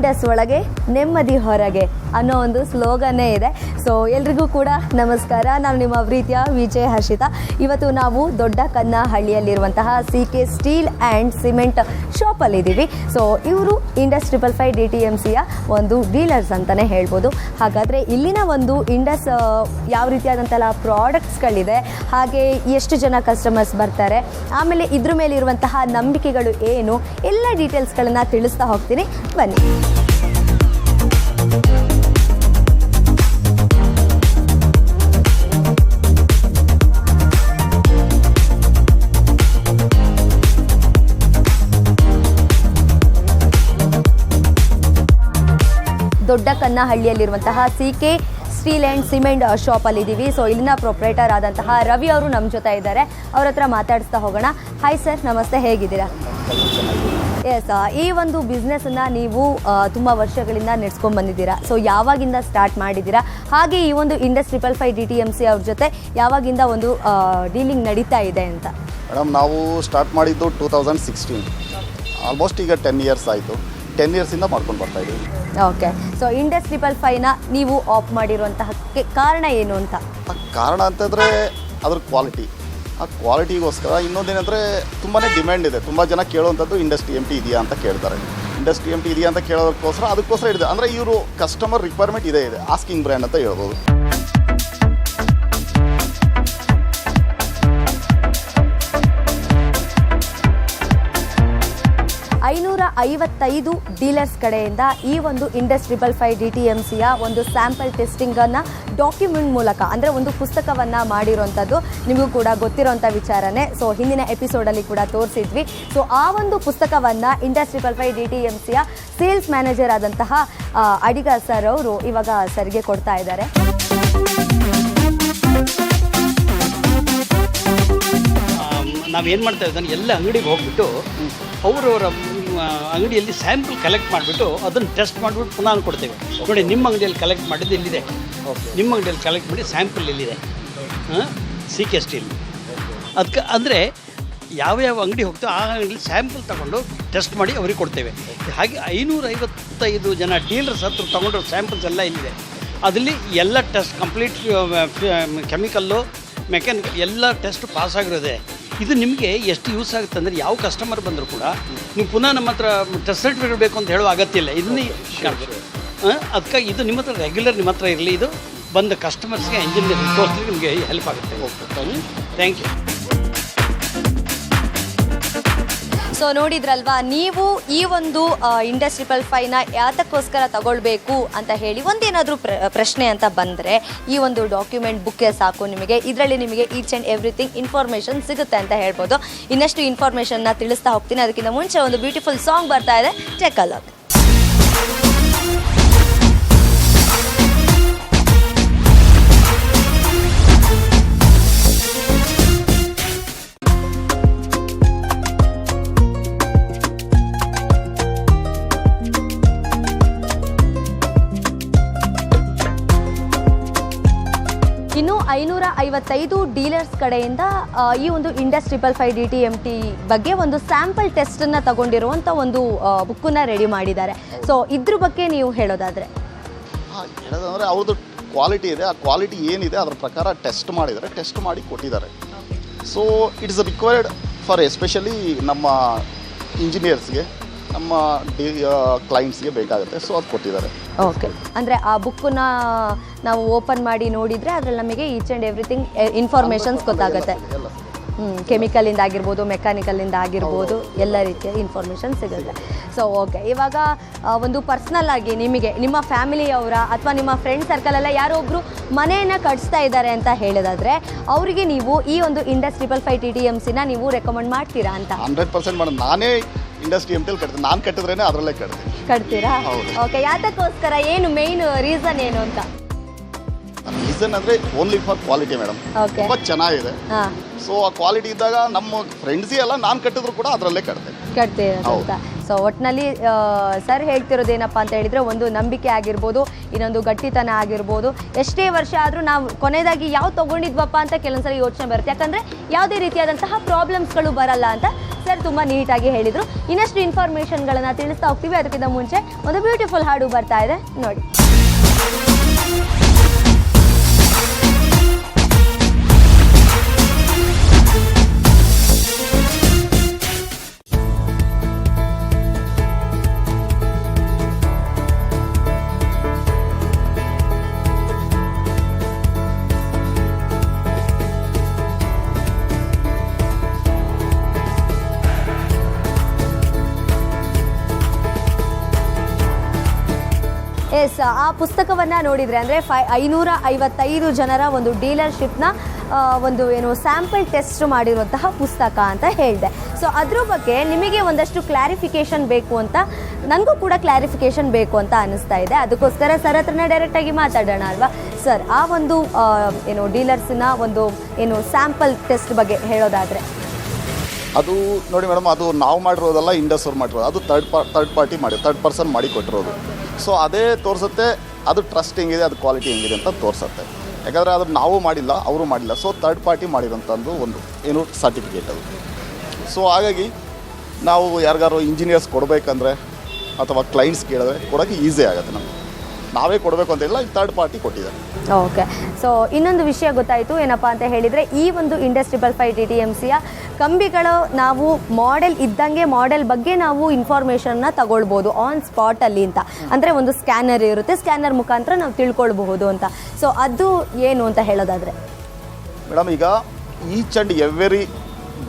Indus ಒಳಗೆ ನೆಮ್ಮದಿ ಹೊರಗೆ ಅನ್ನೋ ಒಂದು ಸ್ಲೋಗನ್ನೇ ಇದೆ. ಸೊ ಎಲ್ರಿಗೂ ಕೂಡ ನಮಸ್ಕಾರ. ನಾನು ನಿಮ್ಮ ಪ್ರೀತಿಯ ವಿಜಯ್ ಹರ್ಷಿತಾ. ಇವತ್ತು ನಾವು ದೊಡ್ಡ ಕನ್ನಹಳ್ಳಿಯಲ್ಲಿರುವಂತಹ CK ಸ್ಟೀಲ್ ಆ್ಯಂಡ್ ಸಿಮೆಂಟ್ ಶಾಪಲ್ಲಿದ್ದೀವಿ. ಸೊ ಇವರು ಇಂಡಸ್ 555 DTMCಯ ಒಂದು ಡೀಲರ್ಸ್ ಅಂತಲೇ ಹೇಳ್ಬೋದು. ಹಾಗಾದರೆ ಇಲ್ಲಿನ ಒಂದು ಇಂಡಸ್ ಯಾವ ರೀತಿಯಾದಂತಹ ಪ್ರಾಡಕ್ಟ್ಸ್ಗಳಿದೆ, ಹಾಗೆ ಎಷ್ಟು ಜನ ಕಸ್ಟಮರ್ಸ್ ಬರ್ತಾರೆ, ಆಮೇಲೆ ಇದ್ರ ಮೇಲೆ ಇರುವಂತಹ ನಂಬಿಕೆಗಳು ಏನು, ಎಲ್ಲ ಡೀಟೇಲ್ಸ್ಗಳನ್ನು ತಿಳಿಸ್ತಾ ಹೋಗ್ತೀನಿ. ಬನ್ನಿ. ದೊಡ್ಡ ಕನ್ನಹಳ್ಳಿಯಲ್ಲಿರುವಂತಹ CK ಸ್ಟೀಲ್ ಆ್ಯಂಡ್ ಸಿಮೆಂಟ್ ಶಾಪಲ್ಲಿದ್ದೀವಿ. ಸೊ ಇಲ್ಲಿನ ಪ್ರೊಪ್ರೈಟರ್ ಆದಂತಹ ರವಿ ಅವರು ನಮ್ಮ ಜೊತೆ ಇದ್ದಾರೆ. ಅವ್ರ ಹತ್ರ ಮಾತಾಡಿಸ್ತಾ ಹೋಗೋಣ. ಹಾಯ್ ಸರ್, ನಮಸ್ತೆ, ಹೇಗಿದ್ದೀರಾ? ಎಸ್, ಈ ಒಂದು ಬಿಸ್ನೆಸ್ಸನ್ನು ನೀವು ತುಂಬ ವರ್ಷಗಳಿಂದ ನಡೆಸ್ಕೊಂಡು ಬಂದಿದ್ದೀರಾ. ಸೊ ಯಾವಾಗಿಂದ ಸ್ಟಾರ್ಟ್ ಮಾಡಿದ್ದೀರಾ, ಹಾಗೆ ಈ ಒಂದು ಇಂಡಸ್ 555 DTMC ಅವ್ರ ಜೊತೆ ಯಾವಾಗಿಂದ ಒಂದು ಡೀಲಿಂಗ್ ನಡೀತಾ ಇದೆ ಅಂತ? ಮೇಡಮ್, ನಾವು ಸ್ಟಾರ್ಟ್ ಮಾಡಿದ್ದು 2016, ಆಲ್ಮೋಸ್ಟ್ ಈಗ 10 ಇಯರ್ಸ್ ಆಯಿತು. 10 ಇಯರ್ಸಿಂದ ಮಾಡ್ಕೊಂಡು ಬರ್ತಾ ಇದ್ದೀವಿ. ಓಕೆ. ಸೊ ಇಂಡಸ್ 555ನ ನೀವು ಆಫ್ ಮಾಡಿರುವಂತಹ ಕಾರಣ ಏನು ಅಂತ? ಕಾರಣ ಅಂತಂದರೆ ಅದ್ರ ಕ್ವಾಲಿಟಿ. ಆ ಕ್ವಾಲಿಟಿಗೋಸ್ಕರ ಇನ್ನೊಂದೇನೆಂದರೆ ತುಂಬಾ ಡಿಮ್ಯಾಂಡ್ ಇದೆ. ತುಂಬ ಜನ ಕೇಳುವಂಥದ್ದು ಇಂಡಸ್ TMT ಇದೆಯಾ ಅಂತ ಕೇಳ್ತಾರೆ. ಇಂಡಸ್ TMT ಇದೆಯಾ ಅಂತ ಅದಕ್ಕೋಸ್ಕರ ಇದೆ. ಅಂದರೆ ಇವರು ಕಸ್ಟಮರ್ ರಿಕ್ವೈರ್ಮೆಂಟ್ ಇದೆ ಆಸ್ಕಿಂಗ್ ಬ್ರ್ಯಾಂಡ್ ಅಂತ ಹೇಳ್ಬೋದು. 555 ಡೀಲರ್ಸ್ ಕಡೆಯಿಂದ ಈ ಒಂದು ಇಂಡಸ್ 555 DTMCಯ ಒಂದು ಸ್ಯಾಂಪಲ್ ಟೆಸ್ಟಿಂಗನ್ನು ಡಾಕ್ಯುಮೆಂಟ್ ಮೂಲಕ, ಅಂದರೆ ಒಂದು ಪುಸ್ತಕವನ್ನು ಮಾಡಿರೋಂಥದ್ದು ನಿಮಗೂ ಕೂಡ ಗೊತ್ತಿರೋಂಥ ವಿಚಾರನೇ. ಸೊ ಹಿಂದಿನ ಎಪಿಸೋಡಲ್ಲಿ ಕೂಡ ತೋರಿಸಿದ್ವಿ. ಸೊ ಆ ಒಂದು ಪುಸ್ತಕವನ್ನು ಇಂಡಸ್ 555 DTMCಯ ಸೇಲ್ಸ್ ಮ್ಯಾನೇಜರ್ ಆದಂತಹ ಅಡಿಗ ಸರ್ ಅವರು ಇವಾಗ ಸರ್ಗೆ ಕೊಡ್ತಾ ಇದ್ದಾರೆ. ನಾವೇನು ಮಾಡ್ತಾ ಇದ್ದಾನೆ, ಎಲ್ಲ ಅಂಗಡಿಗೆ ಹೋಗ್ಬಿಟ್ಟು ಅವರವರ ಅಂಗಡಿಯಲ್ಲಿ ಸ್ಯಾಂಪಲ್ ಕಲೆಕ್ಟ್ ಮಾಡಿಬಿಟ್ಟು ಅದನ್ನು ಟೆಸ್ಟ್ ಮಾಡಿಬಿಟ್ಟು ಪುನಃ ಕೊಡ್ತೇವೆ. ನೋಡಿ, ನಿಮ್ಮ ಅಂಗಡಿಯಲ್ಲಿ ಕಲೆಕ್ಟ್ ಮಾಡಿದ್ದು ಇಲ್ಲಿದೆ, ನಿಮ್ಮ ಅಂಗಡಿಯಲ್ಲಿ ಕಲೆಕ್ಟ್ ಮಾಡಿ ಸ್ಯಾಂಪಲ್ ಇಲ್ಲಿದೆ, CK ಸ್ಟೀಲ್. ಅದಕ್ಕೆ ಅಂದರೆ ಯಾವ್ಯಾವ ಅಂಗಡಿ ಹೋಗ್ತೇವೆ ಆ ಅಂಗಡಿಯಲ್ಲಿ ಸ್ಯಾಂಪಲ್ ತಗೊಂಡು ಟೆಸ್ಟ್ ಮಾಡಿ ಅವ್ರಿಗೆ ಕೊಡ್ತೇವೆ. ಹಾಗೆ 555 ಜನ ಡೀಲರ್ಸ್ ಹತ್ರ ತೊಗೊಂಡಿರೋ ಸ್ಯಾಂಪಲ್ಸ್ ಎಲ್ಲ ಇಲ್ಲಿದೆ. ಅದರಲ್ಲಿ ಎಲ್ಲ ಟೆಸ್ಟ್ ಕಂಪ್ಲೀಟ್ ಕೆಮಿಕಲ್ಲು, ಮೆಕ್ಯಾನಿಕಲ್ ಎಲ್ಲ ಟೆಸ್ಟ್ ಪಾಸ್ ಆಗಿರೋದೆ. ಇದು ನಿಮಗೆ ಎಷ್ಟು ಯೂಸ್ ಆಗುತ್ತೆ ಅಂದರೆ, ಯಾವ ಕಸ್ಟಮರ್ ಬಂದರೂ ಕೂಡ ನೀವು ಪುನಃ ನಮ್ಮ ಹತ್ರ ಟೆಸ್ಟ್ ಸರ್ಟಿಫಿಕೇಟ್ ಬೇಕು ಅಂತ ಹೇಳೋ ಅಗತ್ಯ ಇಲ್ಲ. ಇದನ್ನೇ ಕಾಣಬೇಕು. ಅದಕ್ಕಾಗಿ ಇದು ನಿಮ್ಮ ಹತ್ರ ರೆಗ್ಯುಲರ್ ನಿಮ್ಮ ಹತ್ರ ಇರಲಿ. ಇದು ಬಂದ ಕಸ್ಟಮರ್ಸ್ಗೆ ಇಂಜಿನಿಯರ್ ತೋರಿಸ್ಲಿಕ್ಕೆ ನಿಮಗೆ ಹೆಲ್ಪ್ ಆಗುತ್ತೆ. Thank you. ಸೊ ನೋಡಿದ್ರಲ್ವಾ, ನೀವು ಈ ಒಂದು ಇಂಡಸ್ 555ನ ಯಾತಕ್ಕೋಸ್ಕರ ತಗೊಳ್ಬೇಕು ಅಂತ ಹೇಳಿ ಒಂದೇನಾದರೂ ಪ್ರಶ್ನೆ ಅಂತ ಬಂದರೆ ಈ ಒಂದು ಡಾಕ್ಯುಮೆಂಟ್ ಬುಕ್ಕೇ ಸಾಕು ನಿಮಗೆ. ಇದರಲ್ಲಿ ನಿಮಗೆ ಈಚ್ ಆ್ಯಂಡ್ ಎವ್ರಿಥಿಂಗ್ ಇನ್ಫಾರ್ಮೇಷನ್ ಸಿಗುತ್ತೆ ಅಂತ ಹೇಳ್ಬೋದು. ಇನ್ನಷ್ಟು ಇನ್ಫಾರ್ಮೇಷನ್ನ ತಿಳಿಸ್ತಾ ಹೋಗ್ತೀನಿ. ಅದಕ್ಕಿಂತ ಮುಂಚೆ ಒಂದು ಬ್ಯೂಟಿಫುಲ್ ಸಾಂಗ್ ಬರ್ತಾ ಇದೆ, ಟೇಕ್ ಅ ಲುಕ್. ಇನ್ನು 555 ಡೀಲರ್ಸ್ ಕಡೆಯಿಂದ ಈ ಒಂದು ಇಂಡಸ್ 555 DTMT ಬಗ್ಗೆ ಒಂದು ಸ್ಯಾಂಪಲ್ ಟೆಸ್ಟನ್ನು ತಗೊಂಡಿರುವಂಥ ಒಂದು ಬುಕ್ಕನ್ನು ರೆಡಿ ಮಾಡಿದ್ದಾರೆ. ಸೊ ಇದ್ರ ಬಗ್ಗೆ ನೀವು ಹೇಳೋದಾದರೆ? ಹೇಳೋದಂದರೆ ಅವ್ರದ್ದು ಕ್ವಾಲಿಟಿ ಇದೆ. ಆ ಕ್ವಾಲಿಟಿ ಏನಿದೆ ಅದರ ಪ್ರಕಾರ ಟೆಸ್ಟ್ ಮಾಡಿದ್ದಾರೆ, ಟೆಸ್ಟ್ ಮಾಡಿ ಕೊಟ್ಟಿದ್ದಾರೆ. So it's required for especially ನಮ್ಮ ಇಂಜಿನಿಯರ್ಸ್ಗೆ, ನಮ್ಮ ಕ್ಲೈಂಟ್ಸ್ಗೆ ಬೇಕಾಗುತ್ತೆ. ಸೊ ಅದು ಕೊಟ್ಟಿದ್ದಾರೆ. ಓಕೆ. ಅಂದರೆ ಆ ಬುಕ್ಕನ್ನ ನಾವು ಓಪನ್ ಮಾಡಿ ನೋಡಿದರೆ ಅದರಲ್ಲಿ ನಮಗೆ ಈಚ್ ಆ್ಯಂಡ್ ಎವ್ರಿಥಿಂಗ್ ಇನ್ಫಾರ್ಮೇಷನ್ಸ್ ಗೊತ್ತಾಗುತ್ತೆ. ಕೆಮಿಕಲಿಂದ ಆಗಿರ್ಬೋದು, ಮೆಕ್ಯಾನಿಕಲಿಂದ ಆಗಿರ್ಬೋದು, ಎಲ್ಲ ರೀತಿಯ ಇನ್ಫಾರ್ಮೇಷನ್ ಸಿಗುತ್ತೆ. ಸೊ ಓಕೆ, ಇವಾಗ ಒಂದು ಪರ್ಸ್ನಲ್ ಆಗಿ ನಿಮಗೆ ನಿಮ್ಮ ಫ್ಯಾಮಿಲಿಯವರ ಅಥವಾ ನಿಮ್ಮ ಫ್ರೆಂಡ್ ಸರ್ಕಲೆಲ್ಲ ಯಾರೋ ಒಬ್ಬರು ಮನೆಯನ್ನು ಕಟ್ಸ್ತಾ ಇದ್ದಾರೆ ಅಂತ ಹೇಳಿದಾದರೆ ಅವರಿಗೆ ನೀವು ಈ ಒಂದು ಇಂಡಸ್ 555 DTMCನ ನೀವು ರೆಕಮೆಂಡ್ ಮಾಡ್ತೀರಾ ಅಂತ? 100% ಮೇಡಮ್. ನಾನೇ ಇಂಡಸ್ TMT ಕಟ್ತೀನಿ. ನಾನು ಕಟ್ಟಿದ್ರೇನೆ ಅದರಲ್ಲೇ ಕಟ್ತೀರಾ? ಓಕೆ. ಯಾತಕ್ಕೋಸ್ಕರ, ಏನು ಮೇಯ್ನ್ ರೀಸನ್ ಏನು ಅಂತ? ರೀಸನ್ ಅಂದರೆ ಓನ್ಲಿ ಫಾರ್ ಕ್ವಾಲಿಟಿ ಮೇಡಮ್. ತುಂಬ ಚೆನ್ನಾಗಿದೆ. ಸೊ ಆ ಕ್ವಾಲಿಟಿ ಇದ್ದಾಗ ನಮ್ಮ ಫ್ರೆಂಡ್ಸಿ ಎಲ್ಲ ನಾನು ಕಟ್ಟಿದ್ರು ಕೂಡ ಅದರಲ್ಲೇ ಕಟ್ತೀರಾ ಅಂತ. ಸೊ ಒಟ್ಟಿನಲ್ಲಿ ಸರ್ ಹೇಳ್ತಿರೋದೇನಪ್ಪ ಅಂತ ಹೇಳಿದರೆ, ಒಂದು ನಂಬಿಕೆ ಆಗಿರ್ಬೋದು, ಇನ್ನೊಂದು ಗಟ್ಟಿತನ ಆಗಿರ್ಬೋದು. ಎಷ್ಟೇ ವರ್ಷ ಆದರೂ ನಾವು ಕೊನೆಯದಾಗಿ ಯಾವ ತೊಗೊಂಡಿದ್ವಪ್ಪ ಅಂತ ಕೆಲವೊಂದ್ಸಲ ಯೋಚನೆ ಬರುತ್ತೆ. ಯಾಕಂದರೆ ಯಾವುದೇ ರೀತಿಯಾದಂತಹ ಪ್ರಾಬ್ಲಮ್ಸ್ಗಳು ಬರಲ್ಲ ಅಂತ ಸರ್ ತುಂಬ ನೀಟಾಗಿ ಹೇಳಿದರು. ಇನ್ನಷ್ಟು ಇನ್ಫಾರ್ಮೇಷನ್ಗಳನ್ನು ತಿಳಿಸ್ತಾ ಹೋಗ್ತೀವಿ. ಅದಕ್ಕಿಂತ ಮುಂಚೆ ಒಂದು ಬ್ಯೂಟಿಫುಲ್ ಹಾಡು ಬರ್ತಾ ಇದೆ, ನೋಡಿ. ಎಸ್, ಆ ಪುಸ್ತಕವನ್ನು ನೋಡಿದರೆ ಅಂದರೆ 555 ಜನರ ಒಂದು ಡೀಲರ್ಶಿಪ್ನ ಒಂದು ಏನು ಸ್ಯಾಂಪಲ್ ಟೆಸ್ಟ್ ಮಾಡಿರುವಂತಹ ಪುಸ್ತಕ ಅಂತ ಹೇಳಿದೆ. ಸೊ ಅದ್ರ ಬಗ್ಗೆ ನಿಮಗೆ ಒಂದಷ್ಟು ಕ್ಲಾರಿಫಿಕೇಷನ್ ಬೇಕು ಅಂತ, ನನಗೂ ಕೂಡ ಕ್ಲಾರಿಫಿಕೇಷನ್ ಬೇಕು ಅಂತ ಅನ್ನಿಸ್ತಾ ಇದೆ. ಅದಕ್ಕೋಸ್ಕರ ಸರ್ ಹತ್ರನೇ ಡೈರೆಕ್ಟಾಗಿ ಮಾತಾಡೋಣ ಅಲ್ವಾ. ಸರ್, ಆ ಒಂದು ಏನು ಡೀಲರ್ಸಿನ ಒಂದು ಏನು ಸ್ಯಾಂಪಲ್ ಟೆಸ್ಟ್ ಬಗ್ಗೆ ಹೇಳೋದಾದರೆ? ಅದು ನೋಡಿ ಮೇಡಮ್, ಅದು ನಾವು ಮಾಡಿರೋದಲ್ಲ, ಇಂಡಸ್ ಅವ್ರು ಮಾಡಿರೋದು. ಅದು ಥರ್ಡ್ ಪರ್ಸನ್ ಮಾಡಿ ಕೊಟ್ಟಿರೋದು. ಸೊ ಅದೇ ತೋರಿಸುತ್ತೆ ಅದು ಟ್ರಸ್ಟ್ ಹೆಂಗಿದೆ, ಅದು ಕ್ವಾಲಿಟಿ ಹೆಂಗಿದೆ ಅಂತ ತೋರಿಸುತ್ತೆ. ಯಾಕಂದರೆ ಅದು ನಾವು ಮಾಡಿಲ್ಲ, ಅವರು ಮಾಡಿಲ್ಲ. ಸೊ ಥರ್ಡ್ ಪಾರ್ಟಿ ಮಾಡಿರೋಂಥದ್ದು ಒಂದು ಏನು ಸರ್ಟಿಫಿಕೇಟ್ ಅದು. ಸೊ ಹಾಗಾಗಿ ನಾವು ಯಾರಿಗಾರು ಇಂಜಿನಿಯರ್ಸ್ ಕೊಡಬೇಕಂದ್ರೆ ಅಥವಾ ಕ್ಲೈಂಟ್ಸ್ ಕೇಳಿದ್ರೆ ಕೊಡೋಕ್ಕೆ ಈಸಿ ಆಗುತ್ತೆ. ನಮಗೆ ನಾವೇ ಕೊಡಬೇಕು ಅಂತ ಇಲ್ಲ, ಥರ್ಡ್ ಪಾರ್ಟಿ ಕೊಟ್ಟಿದ್ದಾರೆ. ಓಕೆ. ಸೊ ಇನ್ನೊಂದು ವಿಷಯ ಗೊತ್ತಾಯಿತು, ಏನಪ್ಪ ಅಂತ ಹೇಳಿದರೆ ಈ ಒಂದು ಇಂಡಸ್555 TTMCಯ ಕಂಬಿಗಳು ನಾವು ಮಾಡೆಲ್ ಇದ್ದಂಗೆ ಮಾಡೆಲ್ ಬಗ್ಗೆ ನಾವು ಇನ್ಫಾರ್ಮೇಷನ್ನ ತಗೊಳ್ಬೋದು ಆನ್ ಸ್ಪಾಟಲ್ಲಿ ಅಂತ. ಅಂದರೆ ಒಂದು ಸ್ಕ್ಯಾನರ್ ಇರುತ್ತೆ, ಸ್ಕ್ಯಾನರ್ ಮುಖಾಂತರ ನಾವು ತಿಳ್ಕೊಳ್ಬಹುದು ಅಂತ. ಸೊ ಅದು ಏನು ಅಂತ ಹೇಳೋದಾದರೆ? ಮೇಡಮ್, ಈಗ ಈಚ್ ಆ್ಯಂಡ್ ಎವ್ರಿ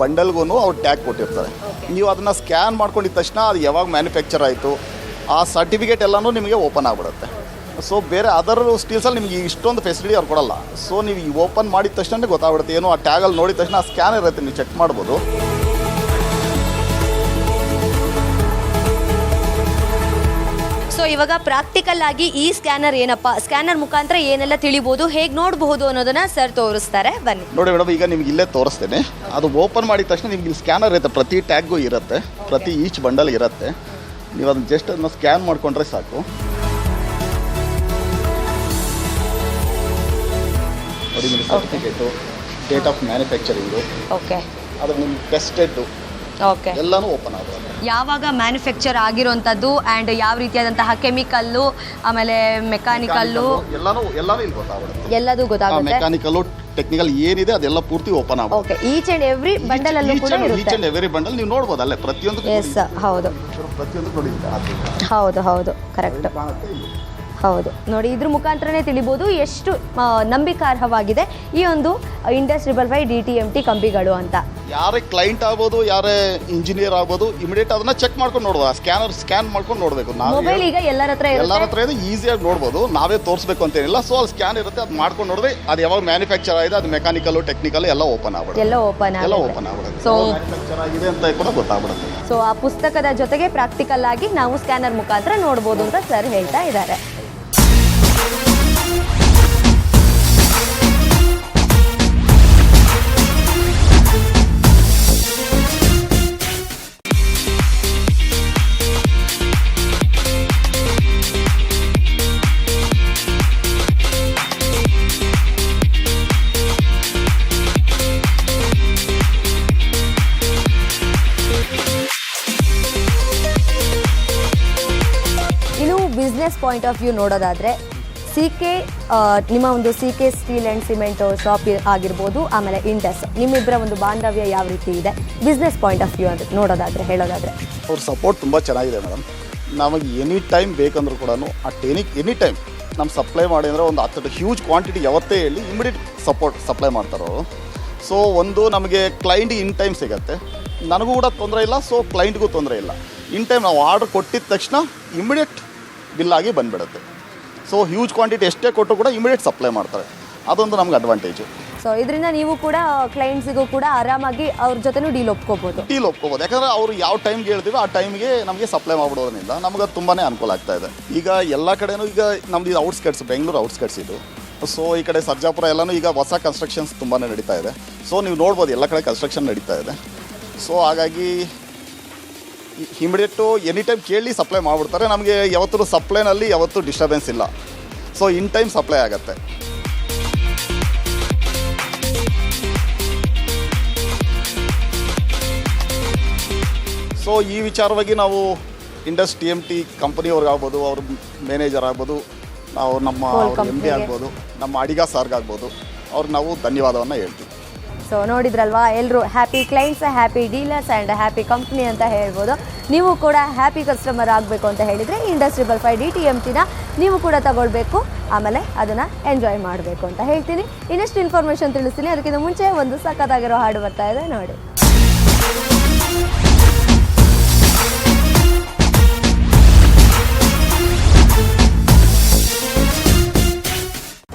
ಬಂಡಲ್ಗೂ ಅವ್ರು ಟ್ಯಾಗ್ ಕೊಟ್ಟಿರ್ತಾರೆ. ನೀವು ಅದನ್ನು ಸ್ಕ್ಯಾನ್ ಮಾಡ್ಕೊಂಡಿದ್ದ ತಕ್ಷಣ ಅದು ಯಾವಾಗ ಮ್ಯಾನುಫ್ಯಾಕ್ಚರ್ ಆಯಿತು ಆ ಸರ್ಟಿಫಿಕೇಟ್ ಎಲ್ಲನೂ ನಿಮಗೆ ಓಪನ್ ಆಗಿಬಿಡುತ್ತೆ. ಸೊ ಬೇರೆ ಅದರ್ ಸ್ಟೀಲ್ಸಲ್ಲಿ ನಿಮಗೆ ಇಷ್ಟೊಂದು ಫೆಸಿಲಿಟಿ ಅವ್ರು ಕೊಡಲ್ಲ. ಸೊ ನೀವು ಈ ಓಪನ್ ಮಾಡಿದ ತಕ್ಷಣ ಗೊತ್ತಾಗ್ಬಿಡುತ್ತೆ. ಏನೋ ಆ ಟ್ಯಾಗಲ್ಲಿ ನೋಡಿದ ತಕ್ಷಣ ಆ ಸ್ಕ್ಯಾನರ್ ಇರುತ್ತೆ, ನೀವು ಚೆಕ್ ಮಾಡ್ಬೋದು. ಸೊ ಇವಾಗ ಪ್ರಾಕ್ಟಿಕಲ್ ಆಗಿ ಈ ಸ್ಕ್ಯಾನರ್ ಏನಪ್ಪ, ಸ್ಕ್ಯಾನರ್ ಮುಖಾಂತರ ಏನೆಲ್ಲ ತಿಳಿಬೋದು, ಹೇಗೆ ನೋಡಬಹುದು ಅನ್ನೋದನ್ನ ಸರ್ ತೋರಿಸ್ತಾರೆ, ಬನ್ನಿ. ನೋಡಿ ಮೇಡಮ್, ಈಗ ನಿಮ್ಗೆ ಇಲ್ಲೇ ತೋರಿಸ್ತೇನೆ. ಅದು ಓಪನ್ ಮಾಡಿದ ತಕ್ಷಣ ನಿಮ್ಗೆ ಇಲ್ಲಿ ಸ್ಕ್ಯಾನರ್ ಇರುತ್ತೆ, ಪ್ರತಿ ಟ್ಯಾಗ್ಗೂ ಇರುತ್ತೆ, ಪ್ರತಿ ಈಚ್ ಬಂಡಲ್ ಇರುತ್ತೆ. ನೀವು ಅದನ್ನ ಜಸ್ಟ್ ಅದನ್ನ ಸ್ಕ್ಯಾನ್ ಮಾಡಿಕೊಂಡ್ರೆ ಸಾಕು. ನೋಡಿ, ನಿಮ್ಮ certificate, date of manufacturing, okay, ಅದು ನಿಮ್ಮ ಟೆಸ್ಟೆಡ್ಡು ಓಕೆ, ಎಲ್ಲನೂ ಓಪನ್ ಆಗುತ್ತೆ. ಯಾವಾಗ ಮ್ಯಾನುಫ್ಯಾಕ್ಚರ್ ಆಗಿರೋಂಥದ್ದು ಆ್ಯಂಡ್ ಯಾವ ರೀತಿಯಾದಂತಹ ಕೆಮಿಕಲ್ಲು, ಆಮೇಲೆ ಮೆಕ್ಯಾನಿಕಲ್ಲು ಎಲ್ಲನೂ ಇಲ್ಲಿ ಗೊತ್ತಾಗುತ್ತೆ. ಎಲ್ಲದೂ ಗೊತ್ತಾಗುತ್ತೆ. ಮೆಕ್ಯಾನಿಕಲ್ಲು, ಟೆಕ್ನಿಕಲ್ ಏನಿದೆ ಅದೆಲ್ಲ ಪೂರ್ತಿ ಓಪನ್ ಆಗುತ್ತೆ. Okay, each and every bundle ಅಲ್ಲೂ ಕೂಡ ಇರುತ್ತೆ. ಈಚ್ ಆ್ಯಂಡ್ ಎವ್ರಿ ಬಂಡಲ್ ನೀವು ನೋಡ್ಬೋದು ಅಲ್ಲೇ, ಪ್ರತಿಯೊಂದು. ಎಸ್, ಹೌದು, ಪ್ರತಿಯೊಂದು ನೋಡಿ, ಹೌದು, ಕರೆಕ್ಟ್, ಹೌದು. ನೋಡಿ, ಇದ್ರ ಮುಖಾಂತರನೇ ತಿಳಿಬೋದು ಎಷ್ಟು ನಂಬಿಕಾರ್ಹವಾಗಿದೆ ಈ ಒಂದು ಇಂಡಸ್555 DTMT ಕಂಬಿಗಳು ಅಂತ. ಯಾರೇ ಕ್ಲೈಂಟ್ ಆಗ್ಬೋದು, ಯಾರೇ ಇಂಜಿನಿಯರ್ ಆಗ್ಬೋದು, ಇಮಿಡಿಯೇಟ್ ಅದನ್ನ ಚೆಕ್ ಮಾಡ್ಕೊಂಡು ನೋಡ್ಬೋದು. ಸ್ಕ್ಯಾನ್ ಮಾಡ್ಕೊಂಡು ನೋಡಬೇಕು. ಮೊಬೈಲ್ ಈಗ ಎಲ್ಲರ ಹತ್ರ ಇದೆ, ಈಸಿಯಾಗಿ ನೋಡ್ಬೋದು. ನಾವೇ ತೋರಿಸ್ಬೇಕು ಅಂತೇನಿಲ್ಲ. ಸೊ ಅಲ್ಲಿ ಸ್ಕ್ಯಾನ್ ಇರುತ್ತೆ, ಅದು ಮಾಡ್ಕೊಂಡು ನೋಡಿದ್ರೆ ಅದು ಯಾವಾಗ ಮ್ಯಾನುಫ್ಯಾಕ್ಚರ್ ಆಗಿದೆ, ಅದು ಮೆಕ್ಯಾನಿಕಲ್, ಟೆಕ್ನಿಕಲ್ ಎಲ್ಲ ಓಪನ್ ಆಗ್ಬಿಡುತ್ತೆ. ಎಲ್ಲ ಓಪನ್ ಆಗ್ಬಿಡುತ್ತೆ. ಸೊ ಮ್ಯಾನುಫ್ಯಾಕ್ಚರ್ ಆಗಿದೆ ಅಂತ ಕೂಡ ಗೊತ್ತಾಗ್ಬಿಡುತ್ತೆ. ಸೊ ಆ ಪುಸ್ತಕದ ಜೊತೆಗೆ ಪ್ರಾಕ್ಟಿಕಲ್ ಆಗಿ ನಾವು ಸ್ಕ್ಯಾನರ್ ಮುಖಾಂತರ ನೋಡ್ಬೋದು ಅಂತ ಸರ್ ಹೇಳ್ತಾ ಇದ್ದಾರೆ. ಬಿಸ್ನೆಸ್ ಪಾಯಿಂಟ್ ಆಫ್ ವ್ಯೂ ನೋಡೋದಾದರೆ CK ನಿಮ್ಮ ಒಂದು CK steel and cement shop ಆಗಿರ್ಬೋದು, ಆಮೇಲೆ ಇಂಡಸ್, ನಿಮ್ಮಿಬ್ಬರ ಒಂದು ಬಾಂಧವ್ಯ ಯಾವ ರೀತಿ ಇದೆ ಬಿಸ್ನೆಸ್ ಪಾಯಿಂಟ್ ಆಫ್ ವ್ಯೂ ಅಂತ ನೋಡೋದಾದರೆ, ಹೇಳೋದಾದರೆ? ಅವ್ರ ಸಪೋರ್ಟ್ ತುಂಬ ಚೆನ್ನಾಗಿದೆ ಮೇಡಮ್. ನಮಗೆ ಎನಿ ಟೈಮ್ ಬೇಕಂದ್ರೂ ಕೂಡ ಎನಿ ಟೈಮ್ ನಮ್ಮ ಸಪ್ಲೈ ಮಾಡಿ ಅಂದರೆ ಒಂದು 10 ಹ್ಯೂಜ್ ಕ್ವಾಂಟಿಟಿ ಯಾವತ್ತೇ ಹೇಳಿ ಇಮಿಡಿಯೇಟ್ ಸಪ್ಲೈ ಮಾಡ್ತಾರೆ ಅವರು. ಸೊ ಒಂದು ನಮಗೆ ಕ್ಲೈಂಟ್ ಇನ್ ಟೈಮ್ ಸಿಗುತ್ತೆ, ನನಗೂ ಕೂಡ ತೊಂದರೆ ಇಲ್ಲ, ಸೊ ಕ್ಲೈಂಟ್ಗೂ ತೊಂದರೆ ಇಲ್ಲ. ಇನ್ ಟೈಮ್ ನಾವು ಆರ್ಡ್ರ್ ಕೊಟ್ಟಿದ ತಕ್ಷಣ ಇಮಿಡಿಯೇಟ್ ಬಿಲ್ಲಾಗಿ ಬಂದುಬಿಡುತ್ತೆ. ಸೊ ಹ್ಯೂಜ್ ಕ್ವಾಂಟಿಟಿ ಎಷ್ಟೇ ಕೊಟ್ಟರು ಕೂಡ ಇಮಿಡಿಯೇಟ್ ಸಪ್ಲೈ ಮಾಡ್ತಾರೆ. ಅದೊಂದು ನಮ್ಗೆ ಅಡ್ವಾಂಟೇಜು. ಸೊ ಇದರಿಂದ ನೀವು ಕೂಡ ಕ್ಲೈಂಟ್ಸಿಗೂ ಕೂಡ ಆರಾಮಾಗಿ ಅವ್ರ ಜೊತೆನೂ ಡೀಲ್ ಒಪ್ಕೋಬೋದು. ಯಾಕಂದರೆ ಅವರು ಯಾವ ಟೈಮ್ಗೆ ಹೇಳ್ತೀವಿ ಆ ಟೈಮ್ಗೆ ನಮಗೆ ಸಪ್ಲೈ ಮಾಡಿಬಿಡೋದ್ರಿಂದ ನಮಗೆ ತುಂಬಾ ಅನುಕೂಲ ಆಗ್ತಾ ಇದೆ. ಈಗ ಎಲ್ಲ ಕಡೆನೂ ಈಗ ನಮ್ದು ಇದು ಔಟ್ಸ್ಕಟ್ಸ್, ಬೆಂಗಳೂರು ಔಟ್ಸ್ಕಟ್ಸ್ ಇದು. ಸೊ ಈ ಕಡೆ ಸರ್ಜಾಪುರ ಎಲ್ಲನೂ ಈಗ ಹೊಸ ಕನ್ಸ್ಟ್ರಕ್ಷನ್ಸ್ ತುಂಬಾ ನಡೀತಾ ಇದೆ. ಸೊ ನೀವು ನೋಡ್ಬೋದು ಎಲ್ಲ ಕಡೆ ಕನ್ಸ್ಟ್ರಕ್ಷನ್ ನಡೀತಾ ಇದೆ. ಸೊ ಹಾಗಾಗಿ ಇಮಿಡಿಯೇಟು ಎನಿ ಟೈಮ್ ಕೇಳಿ ಸಪ್ಲೈ ಮಾಡಿಬಿಡ್ತಾರೆ. ನಮಗೆ ಯಾವತ್ತೂ ಸಪ್ಲೈನಲ್ಲಿ ಯಾವತ್ತೂ ಡಿಸ್ಟರ್ಬೆನ್ಸ್ ಇಲ್ಲ. ಸೊ ಇನ್ ಟೈಮ್ ಸಪ್ಲೈ ಆಗುತ್ತೆ. ಸೊ ಈ ವಿಚಾರವಾಗಿ ನಾವು ಇಂಡಸ್ TMT ಕಂಪನಿಯವ್ರಿಗಾಗ್ಬೋದು, ಅವ್ರ ಮ್ಯಾನೇಜರ್ ಆಗ್ಬೋದು, ನಾವು ನಮ್ಮ MD ಆಗ್ಬೋದು, ನಮ್ಮ ಅಡಿಗ ಸಾರ್ಗಾಗ್ಬೋದು, ಅವ್ರಿಗೆ ನಾವು ಧನ್ಯವಾದವನ್ನು ಹೇಳ್ತೀವಿ. ಸೊ ನೋಡಿದ್ರಲ್ವಾ, ಎಲ್ಲರೂ happy clients, happy dealers and happy company ಅಂತ ಹೇಳ್ಬೋದು. ನೀವು ಕೂಡ ಹ್ಯಾಪಿ ಕಸ್ಟಮರ್ ಆಗಬೇಕು ಅಂತ ಹೇಳಿದರೆ ಇಂಡಸ್ 555 DTMTನ ನೀವು ಕೂಡ ತಗೊಳ್ಬೇಕು, ಆಮೇಲೆ ಅದನ್ನು ಎಂಜಾಯ್ ಮಾಡಬೇಕು ಅಂತ ಹೇಳ್ತೀನಿ. ಇನ್ನಷ್ಟು ಇನ್ಫಾರ್ಮೇಷನ್ ತಿಳಿಸ್ತೀನಿ. ಅದಕ್ಕಿಂತ ಮುಂಚೆ ಒಂದು ಸಖತ್ತಾಗಿರೋ ಹಾಡು ಬರ್ತಾ ಇದೆ ನೋಡಿ.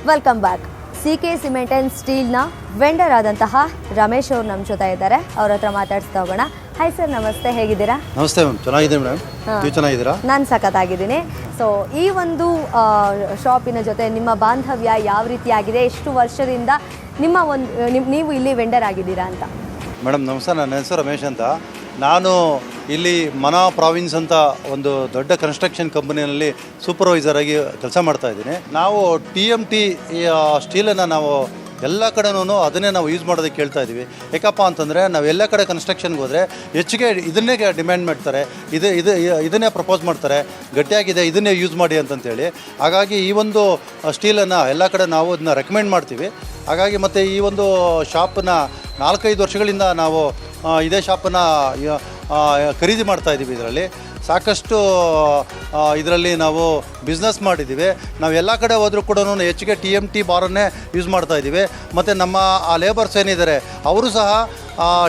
Welcome back. CK cement and ಸ್ಟೀಲ್ನ ವೆಂಡರ್ ಆದಂತಹ ರಮೇಶ್ ಅವರು ನಮ್ಮ ಜೊತೆ ಇದ್ದಾರೆ. ಅವ್ರ ಹತ್ರ ಮಾತಾಡ್ಸ್ತಾ ಹೋಗೋಣ. ಹಾಯ್ ಸರ್, ನಮಸ್ತೆ, ಹೇಗಿದ್ದೀರಾ? ನಮಸ್ತೆ ಮ್ಯಾಮ್, ಚೆನ್ನಾಗಿದೆ ಮೇಡಮ್. ನೀವು ಚೆನ್ನಾಗಿದ್ದೀರಾ? ನಾನು ಸಖತ್ತಾಗಿದ್ದೀನಿ. ಸೊ ಈ ಒಂದು ಶಾಪಿನ ಜೊತೆ ನಿಮ್ಮ ಬಾಂಧವ್ಯ ಯಾವ ರೀತಿಯಾಗಿದೆ? ಎಷ್ಟು ವರ್ಷದಿಂದ ನೀವು ಇಲ್ಲಿ ವೆಂಡರ್ ಆಗಿದ್ದೀರಾ ಅಂತ? ಮೇಡಮ್ ನಮಸ್ತೆ, ನನ್ನ ಹೆಸರು ರಮೇಶ್ ಅಂತ. ನಾನು ಇಲ್ಲಿ ಮನಾ ಪ್ರಾವಿನ್ಸ್ ಅಂತ ಒಂದು ದೊಡ್ಡ ಕನ್ಸ್ಟ್ರಕ್ಷನ್ ಕಂಪನಿಯಲ್ಲಿ ಸೂಪರ್ವೈಸರ್ ಆಗಿ ಕೆಲಸ ಮಾಡ್ತಾ ಇದ್ದೀನಿ. ನಾವು TMT ಸ್ಟೀಲನ್ನು ನಾವು ಎಲ್ಲ ಕಡೆನೂ ಅದನ್ನೇ ನಾವು ಯೂಸ್ ಮಾಡೋದಕ್ಕೆ ಕೇಳ್ತಾ ಇದ್ದೀವಿ. ಯಾಕಪ್ಪ ಅಂತಂದರೆ ನಾವು ಎಲ್ಲ ಕಡೆ ಕನ್ಸ್ಟ್ರಕ್ಷನ್ಗೆ ಹೋದರೆ ಹೆಚ್ಚಿಗೆ ಇದನ್ನೇ ಡಿಮ್ಯಾಂಡ್ ಮಾಡ್ತಾರೆ, ಇದನ್ನೇ ಪ್ರಪೋಸ್ ಮಾಡ್ತಾರೆ, ಗಟ್ಟಿಯಾಗಿದೆ ಇದನ್ನೇ ಯೂಸ್ ಮಾಡಿ ಅಂತಂತೇಳಿ. ಹಾಗಾಗಿ ಈ ಒಂದು ಸ್ಟೀಲನ್ನು ಎಲ್ಲ ಕಡೆ ನಾವು ಅದನ್ನ ರೆಕಮೆಂಡ್ ಮಾಡ್ತೀವಿ. ಹಾಗಾಗಿ ಮತ್ತು ಈ ಒಂದು ಶಾಪನ್ನ 4-5 ವರ್ಷಗಳಿಂದ ನಾವು ಇದೇ ಶಾಪನ್ನು ಖರೀದಿ ಮಾಡ್ತಾ ಇದ್ದೀವಿ. ಇದರಲ್ಲಿ ಸಾಕಷ್ಟು ಇದರಲ್ಲಿ ನಾವು ಬಿಸ್ನೆಸ್ ಮಾಡಿದ್ದೀವಿ. ನಾವು ಎಲ್ಲ ಕಡೆ ಹೋದರೂ ಕೂಡ ಹೆಚ್ಚಿಗೆ TMT ಬಾರನ್ನೇ ಯೂಸ್ ಮಾಡ್ತಾ ಇದ್ದೀವಿ. ಮತ್ತು ನಮ್ಮ ಆ ಲೇಬರ್ಸ್ ಏನಿದ್ದಾರೆ ಅವರು ಸಹ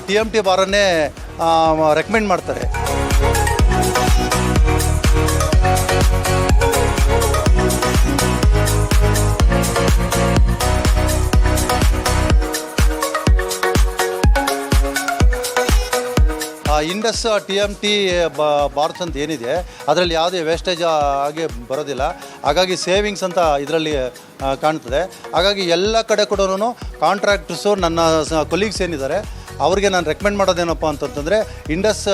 TMT ಬಾರನ್ನೇ ರೆಕಮೆಂಡ್ ಮಾಡ್ತಾರೆ. ಇಂಡಸ್ TMT ಬಾರ್ಸ್ ಅಂತ ಏನಿದೆ ಅದರಲ್ಲಿ ಯಾವುದೇ ವೇಸ್ಟೇಜ್ ಆಗಿ ಬರೋದಿಲ್ಲ. ಹಾಗಾಗಿ ಸೇವಿಂಗ್ಸ್ ಅಂತ ಇದರಲ್ಲಿ ಕಾಣ್ತದೆ. ಹಾಗಾಗಿ ಎಲ್ಲ ಕಡೆ ಕೂಡ ಕಾಂಟ್ರಾಕ್ಟರ್ಸು ನನ್ನ ಕೊಲೀಗ್ಸ್ ಏನಿದ್ದಾರೆ ಅವ್ರಿಗೆ ನಾನು ರೆಕಮೆಂಡ್ ಮಾಡೋದೇನಪ್ಪ ಅಂತಂತಂದರೆ ಇಂಡಸ್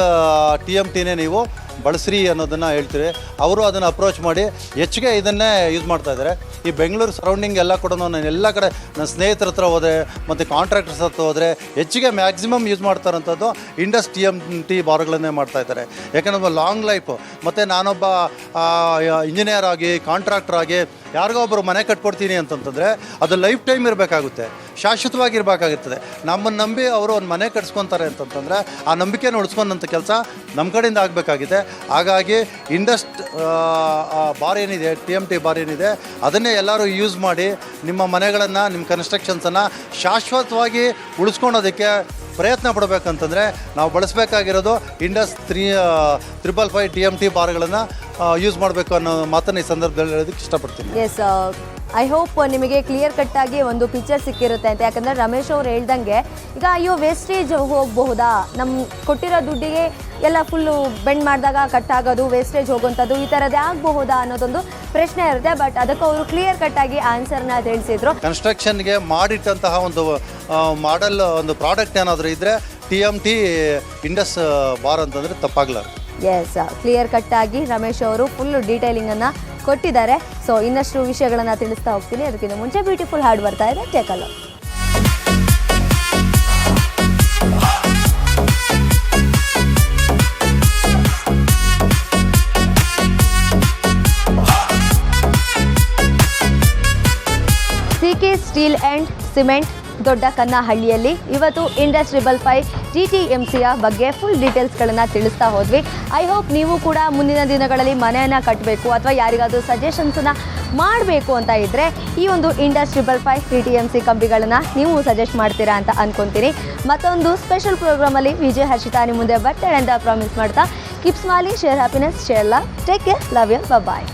TMTನೇ ನೀವು ಬಳಸ್ರಿ ಅನ್ನೋದನ್ನು ಹೇಳ್ತೀವಿ. ಅವರು ಅದನ್ನು ಅಪ್ರೋಚ್ ಮಾಡಿ ಹೆಚ್ಚಿಗೆ ಇದನ್ನೇ ಯೂಸ್ ಮಾಡ್ತಾಯಿದ್ದಾರೆ. ಈ ಬೆಂಗಳೂರು ಸರೌಂಡಿಂಗ್ ಎಲ್ಲ ಕೂಡ ನಾನು ಎಲ್ಲ ಕಡೆ ನನ್ನ ಸ್ನೇಹಿತರ ಹತ್ರ ಹೋದರೆ ಮತ್ತು ಕಾಂಟ್ರಾಕ್ಟರ್ಸ್ ಹತ್ರ ಹೋದರೆ ಹೆಚ್ಚಿಗೆ ಮ್ಯಾಕ್ಸಿಮಮ್ ಯೂಸ್ ಮಾಡ್ತಾರಂಥದ್ದು ಇಂಡಸ್ TMT ಬಾರ್ಗಳನ್ನೇ ಮಾಡ್ತಾಯಿದ್ದಾರೆ. ಯಾಕೆಂದರೆ ಲಾಂಗ್ ಲೈಫ್. ಮತ್ತು ನಾನೊಬ್ಬ ಇಂಜಿನಿಯರ್ ಆಗಿ ಕಾಂಟ್ರಾಕ್ಟರ್ ಆಗಿ ಯಾರಿಗೋ ಒಬ್ಬರು ಮನೆ ಕಟ್ಕೊಡ್ತೀನಿ ಅಂತಂತಂದರೆ ಅದು ಲೈಫ್ ಟೈಮ್ ಇರಬೇಕಾಗುತ್ತೆ, ಶಾಶ್ವತವಾಗಿರಬೇಕಾಗಿರ್ತದೆ. ನಮ್ಮನ್ನು ನಂಬಿ ಅವರು ಒಂದು ಮನೆ ಕಟ್ಸ್ಕೊತಾರೆ ಅಂತಂತಂದರೆ ಆ ನಂಬಿಕೆನ ಉಳಿಸ್ಕೊಂಡಂಥ ಕೆಲಸ ನಮ್ಮ ಕಡೆಯಿಂದ ಆಗಬೇಕಾಗಿದೆ. ಹಾಗಾಗಿ ಇಂಡಸ್ ಬಾರ್ ಏನಿದೆ, TMT ಬಾರ್ ಏನಿದೆ ಅದನ್ನೇ ಎಲ್ಲರೂ ಯೂಸ್ ಮಾಡಿ ನಿಮ್ಮ ಮನೆಗಳನ್ನು, ನಿಮ್ಮ ಕನ್ಸ್ಟ್ರಕ್ಷನ್ಸನ್ನು ಶಾಶ್ವತವಾಗಿ ಉಳಿಸ್ಕೊಳೋದಕ್ಕೆ ಪ್ರಯತ್ನ ಪಡಬೇಕಂತಂದರೆ ನಾವು ಬಳಸಬೇಕಾಗಿರೋದು ಇಂಡಸ್ 555 TMT ಬಾರ್ಗಳನ್ನು ಯೂಸ್ ಮಾಡಬೇಕು ಅನ್ನೋ ಮಾತನ್ನು ಈ ಸಂದರ್ಭದಲ್ಲಿ ಹೇಳೋದಕ್ಕೆ ಇಷ್ಟಪಡ್ತೀನಿ. ಎಸ್, ಐ ಹೋಪ್ ನಿಮಗೆ ಕ್ಲಿಯರ್ ಕಟ್ಟಾಗಿ ಒಂದು ಪಿಕ್ಚರ್ ಸಿಕ್ಕಿರುತ್ತೆ ಅಂತ. ಯಾಕಂದರೆ ರಮೇಶ್ ಅವ್ರು ಹೇಳ್ದಂಗೆ ಈಗ ಅಯ್ಯೋ ವೇಸ್ಟೇಜ್ ಹೋಗಬಹುದಾ, ನಮ್ಮ ಕೊಟ್ಟಿರೋ ದುಡ್ಡಿಗೆ ಎಲ್ಲ ಫುಲ್ಲು ಬೆಂಡ್ ಮಾಡಿದಾಗ ಕಟ್ಟಾಗೋದು, ವೇಸ್ಟೇಜ್ ಹೋಗುವಂಥದ್ದು, ಈ ಥರದ್ದೇ ಆಗಬಹುದಾ ಅನ್ನೋದೊಂದು ಪ್ರಶ್ನೆ ಇರುತ್ತೆ. ಬಟ್ ಅದಕ್ಕೆ ಅವರು ಕ್ಲಿಯರ್ ಕಟ್ಟಾಗಿ ಆನ್ಸರ್ನ ತಿಳಿಸಿದ್ರು. ಕನ್ಸ್ಟ್ರಕ್ಷನ್ಗೆ ಮಾಡಿಟ್ಟಂತಹ ಒಂದು ಮಾಡೆಲ್ ಒಂದು ಪ್ರಾಡಕ್ಟ್ ಏನಾದರೂ ಇದ್ದರೆ TMT ಇಂಡಸ್ ಬಾರ್ ಅಂತಂದರೆ ತಪ್ಪಾಗಲಾರ್ದು. ಎಸ್, ಕ್ಲಿಯರ್ ಕಟ್ಟಾಗಿ ರಮೇಶ್ ಅವರು ಫುಲ್ ಡೀಟೇಲಿಂಗನ್ನು ಕೊಟ್ಟಿದ್ದಾರೆ. ಸೊ ಇನ್ನಷ್ಟು ವಿಷಯಗಳನ್ನು ತಿಳಿಸ್ತಾ ಹೋಗ್ತೀನಿ. ಅದಕ್ಕಿಂತ ಮುಂಚೆ ಬ್ಯೂಟಿಫುಲ್ ಹಾಡು ಬರ್ತಾ ಇದೆ, take a look. CK steel and cement ದೊಡ್ಡ ಕನ್ನಹಳ್ಳಿಯಲ್ಲಿ ಇವತ್ತು ಇಂಡಸ್ 555 DTMCಯ ಬಗ್ಗೆ ಫುಲ್ ಡೀಟೇಲ್ಸ್ಗಳನ್ನು ತಿಳಿಸ್ತಾ ಹೋದ್ವಿ. ಐ ಹೋಪ್ ನೀವು ಕೂಡ ಮುಂದಿನ ದಿನಗಳಲ್ಲಿ ಮನೆಯನ್ನು ಕಟ್ಟಬೇಕು ಅಥವಾ ಯಾರಿಗಾದರೂ ಸಜೆಷನ್ಸನ್ನು ಮಾಡಬೇಕು ಅಂತ ಇದ್ದರೆ ಈ ಒಂದು ಇಂಡಸ್ 555 DTMC ಕಂಪ್ನಿಗಳನ್ನು ನೀವು ಸಜೆಸ್ಟ್ ಮಾಡ್ತೀರಾ ಅಂತ ಅಂದ್ಕೊತೀನಿ. ಮತ್ತೊಂದು ಸ್ಪೆಷಲ್ ಪ್ರೋಗ್ರಾಮಲ್ಲಿ ವಿಜಯ್ ಹರ್ಷಿತಾ ನಿಮ್ಮ ಮುಂದೆ ಬರ್ತಾಳೆ ಅಂತ ಪ್ರಾಮಿಸ್ ಮಾಡ್ತಾ, keep smiling, share happiness, share love, take care, love you, bye.